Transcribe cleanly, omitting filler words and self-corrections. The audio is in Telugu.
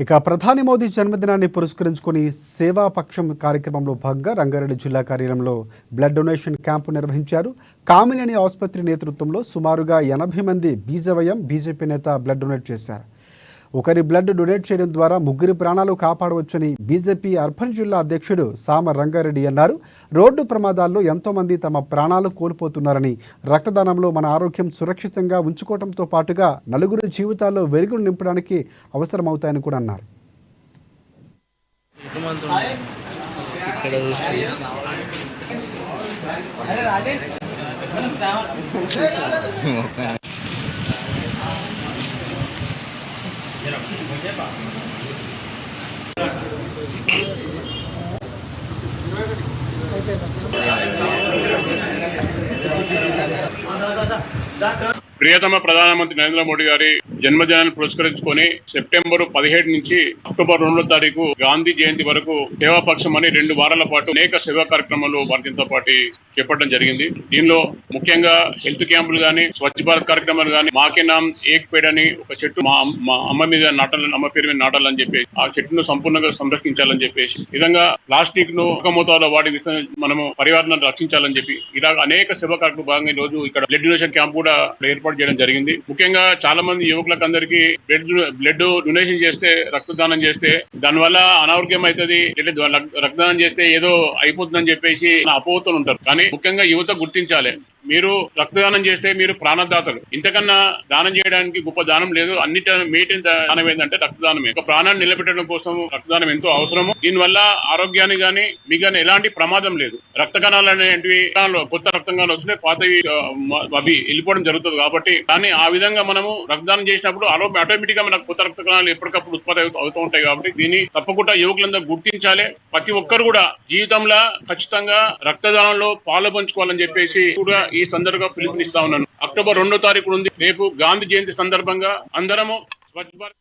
ఇక ప్రధాని మోదీ జన్మదినాన్ని పురస్కరించుకొని సేవాపక్షం కార్యక్రమంలో భాగంగా రంగారెడ్డి జిల్లా కార్యాలయంలో బ్లడ్ డొనేషన్ క్యాంపు నిర్వహించారు. కామినేని ఆసుపత్రి నేతృత్వంలో సుమారుగా 80 మంది బీజేవైఎం బీజేపీ నేత బ్లడ్ డొనేట్ చేశారు. ఒకరి బ్లడ్ డొనేట్ చేయడం ద్వారా 3 ప్రాణాలు కాపాడవచ్చని బీజేపీ అర్బన్ జిల్లా అధ్యక్షుడు సామ రంగారెడ్డి అన్నారు. రోడ్డు ప్రమాదాల్లో ఎంతో మంది తమ ప్రాణాలు కోల్పోతున్నారని, రక్తదానంలో మన ఆరోగ్యం సురక్షితంగా ఉంచుకోవడంతో పాటుగా నలుగురి జీవితాల్లో వెలుగును నింపడానికి అవసరమవుతాయని కూడా అన్నారు. ప్రియతమ ప్రధానమంత్రి నరేంద్ర మోడీ గారి జన్మదినాన్ని పురస్కరించుకొని సెప్టెంబర్ 17 నుంచి అక్టోబర్ 2వ తారీఖు గాంధీ జయంతి వరకు సేవాపక్షం అని 2 వారాల పాటు అనేక సేవా కార్యక్రమాలు భారతీయ జనతా పార్టీ చేపట్టడం జరిగింది. దీనిలో ముఖ్యంగా హెల్త్ క్యాంపులు గానీ, స్వచ్ఛ భారత్ కార్యక్రమాలు గానీ, మాకే నామ్ ఏక్ పేడ్ అని ఒక చెట్టు మా అమ్మ మీద నాటాలని, అమ్మ పేరు మీద నాటాలని చెప్పేసి ఆ చెట్టును సంపూర్ణంగా సంరక్షించాలని చెప్పేసి, విధంగా ప్లాస్టిక్ ను ఒక మోతాదులో వాడి మనము పర్యావరణాన్ని రక్షించాలని చెప్పి ఇలా అనేక సేవా కార్యక్రమాలు భాగంగా ఈ రోజు ఇక్కడ బ్లడ్ డొనేషన్ క్యాంప్ కూడా ఏర్పాటు చేయడం జరిగింది. ముఖ్యంగా చాలా మంది యువకులకు అందరికీ బ్లడ్ డొనేషన్ చేస్తే, రక్తదానం చేస్తే దానివల్ల అనారోగ్యం అవుతుంది, రక్తదానం చేస్తే ఏదో అయిపోతుందని చెప్పేసి అపోహతో ఉంటారు. కానీ ముఖ్యంగా యువత గుర్తించాలి, మీరు రక్తదానం చేస్తే మీరు ప్రాణదాతలు. ఇంతకన్నా దానం చేయడానికి గొప్ప దానం లేదు. మేటిన దానం ఏంటంటే రక్తదానమే. ఒక ప్రాణాన్ని నిలబెట్టడం కోసం రక్తదానం ఎంతో అవసరము. దీనివల్ల ఆరోగ్యానికి గానీ మీకు కానీ ఎలాంటి ప్రమాదం లేదు. రక్త కణాలు అనేటివి కొత్త రక్త కణాలు వస్తున్నాయి, పాతవి అవి వెళ్ళిపోవడం జరుగుతుంది. కాబట్టి కానీ ఆ విధంగా మనము రక్తదానం చేసినప్పుడు ఆటోమేటిక్ గా మనకు కొత్త రక్త కణాలు ఎప్పటికప్పుడు ఉత్పత్తి అవుతూ ఉంటాయి. కాబట్టి దీన్ని తప్పకుండా యువకులందరూ గుర్తించాలి. ప్రతి ఒక్కరు కూడా జీవితంలో ఖచ్చితంగా రక్తదానంలో పాలు పంచుకోవాలని చెప్పేసి కూడా ఈ సందర్భంగా పిలుపునిస్తా ఉన్నాను. అక్టోబర్ 2వ తారీఖు నుండి రేపు గాంధీ జయంతి సందర్భంగా అందరము స్వచ్ఛ భారత్